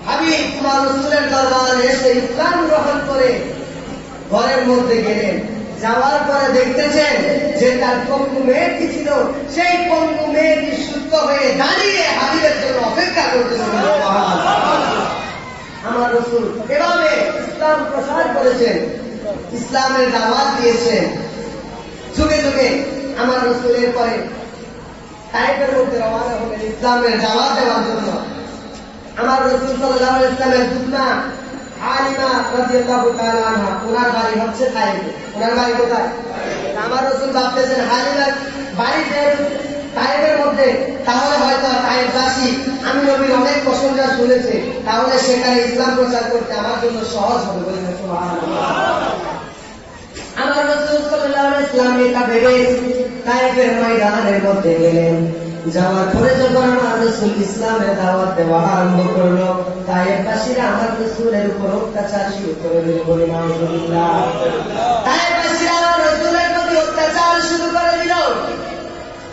হাবিব তোমার রাসূলের দরবারে এসে ইসলাম গ্রহণ করে ঘরের মধ্যে গেলেন। যাওয়ার পরে দেখতেছেন যে তার পঙ্গু মেয়েটি ছিল, সেই পঙ্গু মেয়েটি সুস্থ হয়ে দাঁড়িয়ে হাবিবের জন্য অপেক্ষা করতেছিল। আমার রাসূল এভাবে ইসলাম প্রচার করেছেন, ইসলামের দাওয়াত দিয়েছেন যুগে যুগে। আমার রাসূলের পরে তায়েফের মধ্যে রওনা হলেন ইসলামের দাওয়াত দেওয়ার জন্য। আমার রাসূল সাল্লাল্লাহু আলাইহি ওয়াসাল্লামের দুধমা হালিমা রাদিয়াল্লাহু তাআলা আনহা, ওনার বাড়ি হচ্ছে তায়েফে। ওনার বাড়ি কোথায়? আমার রাসূল ভাবতেছেন হালিমার বাড়িতে তায়েফের মধ্যে, তাহলে হয়তো তায়েফবাসী আমি নবীর অনেক প্রশংসা শুনেছে, তাহলে সেখানে ইসলাম প্রচার করতে আমার জন্য সহজ হবে, বলেন সুবহানাল্লাহ। আমার রাসূল সাল্লাল্লাহু আলাইহি ওয়াসাল্লাম এটা ভেবে তায়েফের ময়দানের মধ্যে গেলেন। যাওয়ার পরে যখন আমার রাসূল ইসলামের দাওয়াত দেওয়া আরম্ভ করলো, তায়েফবাসীরা আমার রাসূলের উপর অত্যাচার শুরু করে দিল, বলি নাউযুবিল্লাহ। তায়েফবাসীরা আমার রাসূলের প্রতি অত্যাচার শুরু করে দিল,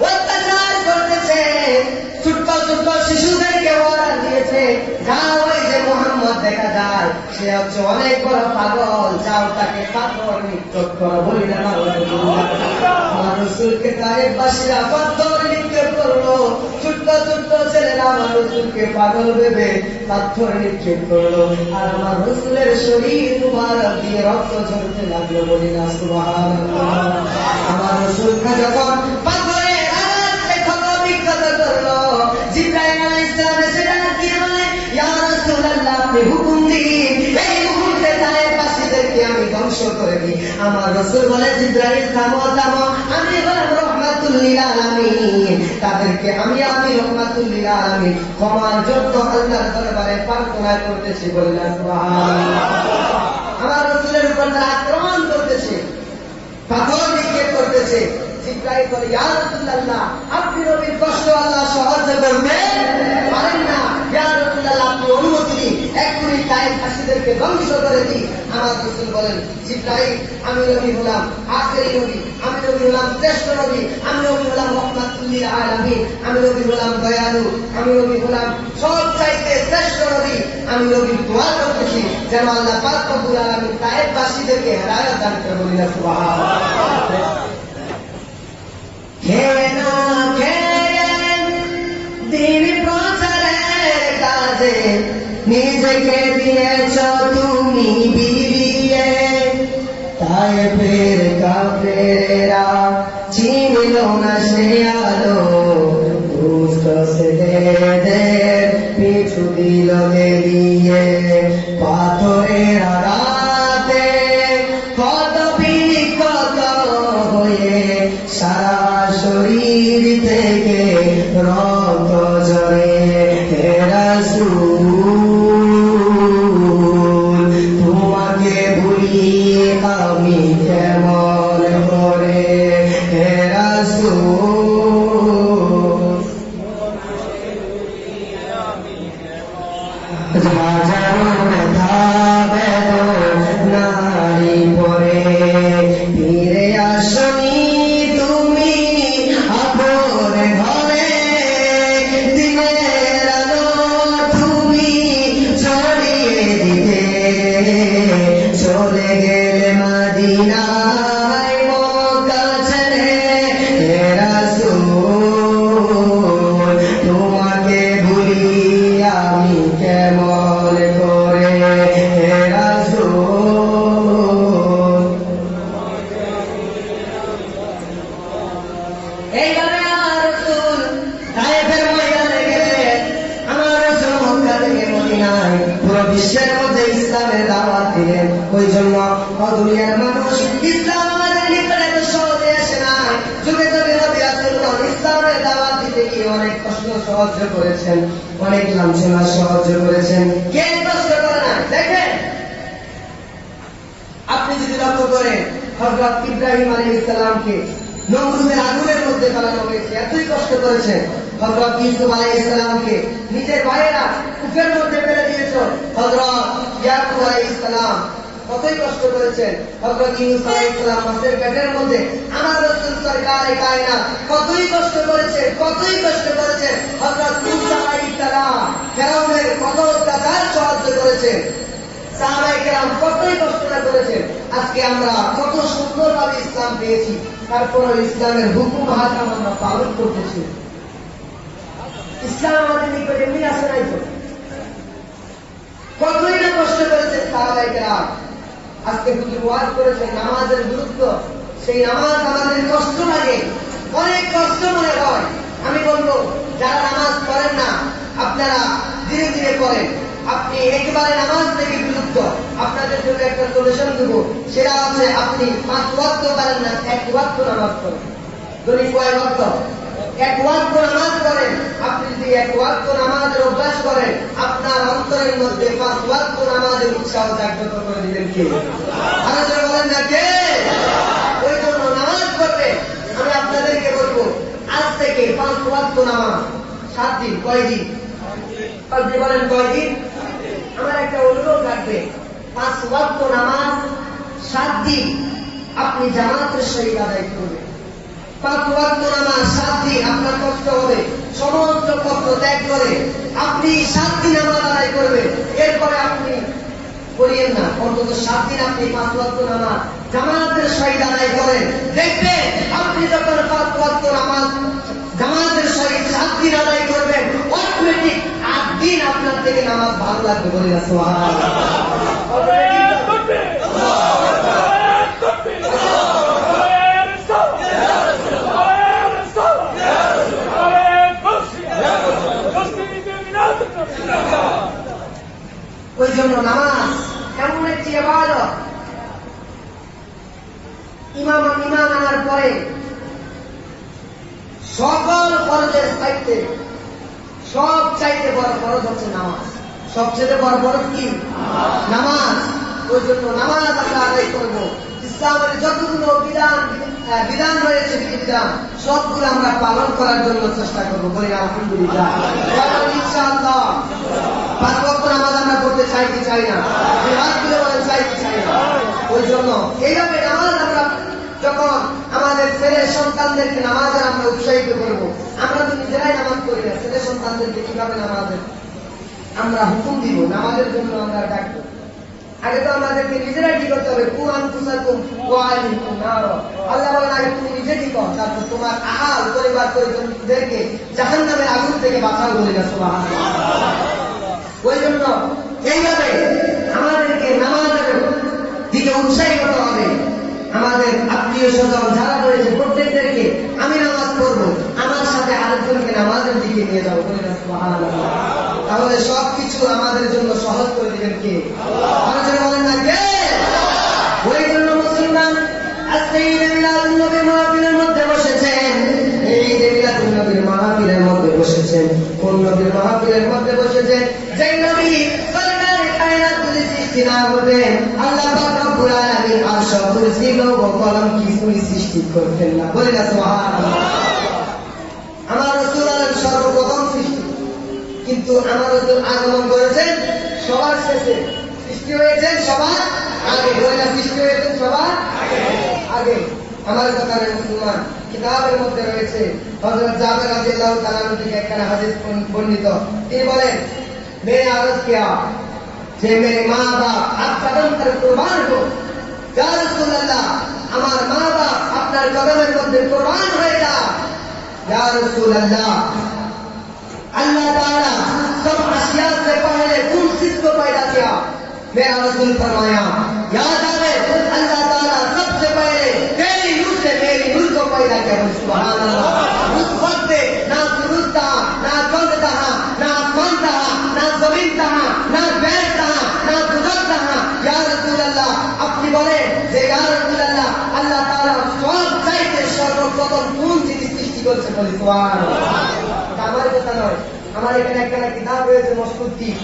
অত্যাচার করতেছে। ছোট্ট ছোট্ট শিশুদেরকে অর্ডার দিয়েছে, যাও ওই যে মুহাম্মদ দেখা যায়, সে হচ্ছে অনেক বড় পাগল, যাও তাকে পাথর নিক্ষেপ করো, বলি না নাউযুবিল্লাহ। আমার রাসূলকে তায়েফবাসীরা পাথর নিক্ষেপ করলো। ছোট্ট ছোট্ট ছেলেরা আমার রাসূলকে পাগল ভেবে পাথর নিক্ষেপ করলো, আর আমার রাসূলের শরীর মুবারক দিয়ে রক্ত ঝরতে লাগলো, বলি না সুবহানাল্লাহ। আমার রাসূলকে যখন পাথরের আঘাতে ক্ষতবিক্ষত করলো, জিবরাইল আলাইহিস সালাম এসে ডাক দিয়ে বলে, ইয়া রাসূলুল্লাহ, আপনি হুকুম দিন, এই মুহূর্তে তায়েফবাসীদেরকে আমি ধ্বংস করে দিই। আমার রাসূল বলে, জিবরাইল থামো থামো, আমি হলাম রাহমাতুল লিল আলামিন, তাদেরকে আমি রাহমাতুল লিল আলামিন ক্ষমার জন্য আল্লাহর দরবারে প্রার্থনা করতেছি, বললেন সুবহানাল্লাহ। আমার রাসূলের উপর তারা আক্রমণ করতেছে, পাথর নিক্ষেপ করতেছে। জিবরাইল বলে, ইয়া রাসূলুল্লাহ, আপনি নবীর কষ্ট আল্লাহ সহ্য করবেন পারেন না, ইয়া রাসূলুল্লাহ, আপনি অনুমতি দিন, এক্ষুনি তায়েফবাসীদেরকে ধ্বংস করে দিই। আমার রাসূল বলেন, জিবরাইল, আমি নবী হলাম আখেরি নবী, আমি নবী হলাম শ্রেষ্ঠ নবী, আমি নবী হলাম রাহমাতুল লিল আলামিন, আমি নবী হলাম দয়ালু, আমি নবী হলাম সবচাইতে শ্রেষ্ঠ নবী। আমি নবীর দোয়া করতেছি যেন আল্লাহ পাক রব্বুল আলামিন তায়েফবাসীদেরকে হেদায়েত দান করে, বলি না সুবহানাল্লাহ। খেনা খেয়ে দিন প্রচারের কাজে নিজেকে দিয়েছ তুমি বিলিয়ে, তায়েফের কাফেরেরা চিনল না সে আলো, দুষ্ট ছেলেদের পিছু দিল গেলিয়ে, পাথরের আঘাতে কত বিক্ষত হয়ে সারা শরীর থেকে রক্ত ঝরে। হে রাসূল, তোমাকে ভুলি আমি কেমন করে, হে রাসূল, হাজারো ব্যথা বেদনায় পড়ে ফিরে আসনি তুমি আপন ঘরে, দিনের আলো তুমি ছড়িয়ে দিতে চলে গেলে মদিনায় মক্কা ছেড়ে। হে রাসূল, তোমাকে ভুলি আমি কেমন করে, হে রাসূল। এইভাবে আমার রাসূল তায়েফের ময়দানে গেলেন। আমার রাসূল মক্কা থেকে মদিনায় পুরো বিশ্বের মধ্যে ইসলামের দাওয়াত দিলেন। ওই জন্য দুনিয়ার মানুষ ইসলাম আমাদের নিকটে এত সহজে আসে না। যুগে যুগে নবী রাসূলগণ ইসলামের দাওয়াত দিতে গিয়ে অনেক কষ্ট সহ্য করেছেন, অনেক লাঞ্ছনা সহ্য করেছেন। কে কষ্ট করে না? দেখেন, আপনি যদি লক্ষ্য করেন, হযরত ইব্রাহিম আলাইহিস সালামকে নমরুদের আগুনের মধ্যে ফেলানো হয়েছে, এতই কষ্ট করেছেন। হযরত ইউসুফ আলাইহিস সালামকে নিজের ভাইয়েরা কূপের মধ্যে ফেলে দিয়েছো, হযরত ইয়াকুব আলাইহিস সালাম কতই কষ্ট করেছেন, হযরত ইউনূস আলাইহিস সালাম মাছের পেটের মধ্যে আমার রাসূল সরকারে কায়নাত কতই কষ্ট করেছেন, হযরত মূসা আলাইহিস সালাম ফেরাউনের কত অত্যাচার সহ্য করেছেন, সাহাবায়ে কেরাম কতই কষ্ট করেছেন। আজকে আমরা কত সুন্দরভাবে ইসলাম পেয়েছি, তারপরে ইসলামের হুকুম হাকাম আমরা পালন করতেছি। ইসলাম আমাদের নিকটে এমনি আসে নাই তো, কতই না কষ্ট করেছেন সাহাবায়ে কেরাম। আজকে হুজুর ওয়াজ করেছেন নামাজের গুরুত্ব, সেই নামাজ আমাদের কষ্ট লাগে, অনেক কষ্ট মনে হয়। আমি বলবো যারা নামাজ পড়েন না আপনারা ধীরে ধীরে পড়েন। আপনি একেবারে নামাজ থেকে বিরুদ্ধ, আপনাদের জন্য একটা সলিউশন দেব, সেটা হচ্ছে আপনি 5 ওয়াক্ত পারেন না, 1 ওয়াক্ত নামাজ পড়েন। দৈনিক কয় ওয়াক্ত? 1 ওয়াক্ত নামাজ পড়েন। আপনি যদি 1 ওয়াক্ত নামাজের অভ্যাস করেন, আপনার অন্তরের মধ্যে 5 ওয়াক্ত নামাজের উৎসাহ জাগ্রত করে দিবেন কে? আপনারা বলেন না কে? ওই জন্য নামাজ পড়বে। আমি আপনাদেরকে বলবো আজ থেকে 5 ওয়াক্ত নামাজ 7 দিন। কয় দিন? আপনি বলেন কয় দিন? আমার একটা অনুরোধ রাখবে, 5 ওয়াক্ত নামাজ 7 দিন আপনি জামাতের সহিত আদায় করবেন। 5 ওয়াক্ত নামাজ 7 দিন আপনার কষ্ট হবে, সমস্ত কষ্ট ত্যাগ করে আপনি 7 দিন নামাজ আদায় করবেন। এরপরে আপনি করিয়েন না, অন্তত 7 দিন আপনি 5 ওয়াক্ত নামাজ জামাতের সহিত আদায় করেন। দেখবেন আপনি যখন 5 ওয়াক্ত নামাজ জামাতের সহিত 7 দিন আদায় করবেন, অটোমেটিক 8 দিন আপনার থেকে নামাজ ভালো লাগবে। বলি না সুবহানাল্লাহ। ওই জন্য নামাজ এমন একটি ইবাদত, ইমাম আনার পরে সকল ফরজের চাইতে সব চাইতে বড় ফরজ হচ্ছে নামাজ। সবচেয়ে বড় ফরজ কি? নামাজ। ওই জন্য নামাজ আমরা আদায় করব। ইসলামের যতগুলো বিধান রয়েছে, বিধান সবগুলো আমরা পালন করার জন্য চেষ্টা করব। বলি আলহামদুলিল্লাহ, ইনশাআল্লাহ। 5 ওয়াক্ত নামাজ আমরা পড়তে চাই কি চাই না? হাতগুলো বলেন চাই কি চাই না? ওই জন্য এইভাবে নামাজ আমরা যখন আমাদের ছেলে সন্তানদেরকে নামাজের আমরা উৎসাহিত করব। আমরা তো নিজেরাই নামাজ পড়ি না, ছেলে সন্তানদেরকে কিভাবে নামাজের আমরা হুকুম দিব, নামাজের জন্য আমরা ডাকবো। আগে তো আমাদেরকে নিজেরাই কি করতে হবে? আল্লাহ বলেন আগে তুমি নিজে কি কর, তারপর তোমার আহাল পরিবার পরিজনদেরকে জাহান্নামের আগুন থেকে বাঁচাও। বলি না সুবহানাল্লাহ। ওই জন্য এইভাবে আমাদেরকে নামাজের দিকে উৎসাহিত হবে। আমাদের আত্মীয় স্বজন যারা রয়েছে প্রত্যেকদেরকে আমি নামাজ পড়বো, আমার সাথে আরেকজনকে নামাজের দিকে নিয়ে যাবো। বলি না সুবহানাল্লাহ। তাহলে সবকিছু আমাদের জন্য সহজ করে দিবেন কে? আলোচনা বলেন না কে? ওই জন্য মুসলমান আজকে ঈদ মিলাদুন নবীর মাহফিলের মধ্যে বসেছেন। এই ঈদ মিলাদুন নবীর মাহফিলের মধ্যে বসেছেন। কোন নবীর মাহফিলের মধ্যে বসেছেন? যেই নবী সরকারে কায়নাত যদি সৃষ্টি না করতেন, আল্লাহ পাক রব্বুল আলামিন আরশ কুরসি লৌহ কলম কিছুই সৃষ্টি করতেন না। বলি না সুবহানাল্লাহ। আমার রাসূল সর্বপ্রথম সৃষ্টি, কিন্তু আমার রাসূল আগমন করেছেন সবার শেষে, সৃষ্টি হয়েছেন সবার আগে। বলি না সৃষ্টি হয়েছেন সবার আগে। আমার কথার মুসলমান কিতাবের মধ্যে রয়েছে, হযরত জাবের রাদিয়াল্লাহু তাআলা থেকে একটা হাদিস বর্ণিত। তিনি বলেন, মেরে আরজ কিয়া যে মেরে মা বাপ আপ কদম पर কুরবান हो, ইয়া রাসূলুল্লাহ আমার মা বাপ আপনার কদমের মধ্যে কুরবান হয়ে যায়। ইয়া রাসূলুল্লাহ अल्लाह ताला सब अशिया से पहले कौन चीज को पैदा किया? मेरा रसूल फरमाया, याद आवे अल्लाह ताला सबसे पहले तेरी नूर से मेरी नूर को पैदा किया। सुभान अल्लाह। उस वक्त ना सूरज था, ना चंद्र था, ना आसमान था, ना जमीन था, ना पैर था, ना कुदरत था। या रसूल अल्लाह अपनी बोले जे या रसूल अल्लाह अल्लाह ताला सब चाইতে সর্বপ্রথম কোন জিনিস সৃষ্টি করেছে? বলি সুবহানাল্লাহ। আমার কথা নয়, আমার এখানে একটা কিতাব রয়েছে মশহুর দ্বীপ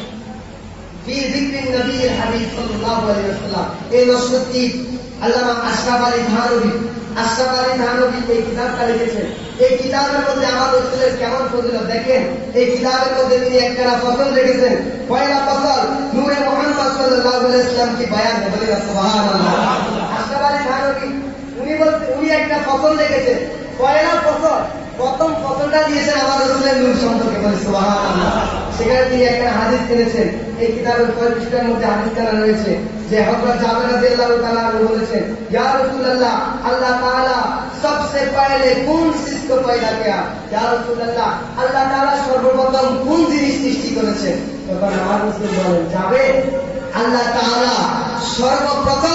ফি যিকরিন নবীর হাবিব সাল্লাল্লাহু আলাইহি ওয়াসাল্লাম। এই মশহুর দ্বীপ আল্লামা আশরাফ আলী থানভী এই কিতাবটা লিখেছেন। এই কিতাবের মধ্যে আমার রাসূলের কেমন ফজিলত দেখেন। এই কিতাবের মধ্যে তিনি একটা ফসল রেখেছেন, পয়লা ফসল নূরে মুহাম্মদ সাল্লাল্লাহু আলাইহি ওয়াসাল্লাম কি বয়ান, বলি না সুবহানাল্লাহ। আশরাফ আলী থানভী উনি একটা ফসল রেখেছেন, পয়লা ফসল, প্রথম ফসলটা দিয়েছেন আমার রাসূলের নূর সম্পর্কে, বলি সুবহানাল্লাহ। সেখানে তিনি একটা হাদিস এনেছেন, এই কিতাবের ৬ পৃষ্ঠার মধ্যে হাদিস জানা রয়েছে যে হযরত জাবের রাদিয়াল্লাহু তাআলা বলেছেন, ইয়া রাসূলুল্লাহ, আল্লাহ তাআলা सबसे पहले কোন चीज को पैदा किया, ইয়া রাসূলুল্লাহ, আল্লাহ তাআলা সর্বপ্রথম কোন জিনিস সৃষ্টি করেছেন? তখন আমার রাসূল বলেন, যাবে আল্লাহ তাআলা সর্বপ্রথম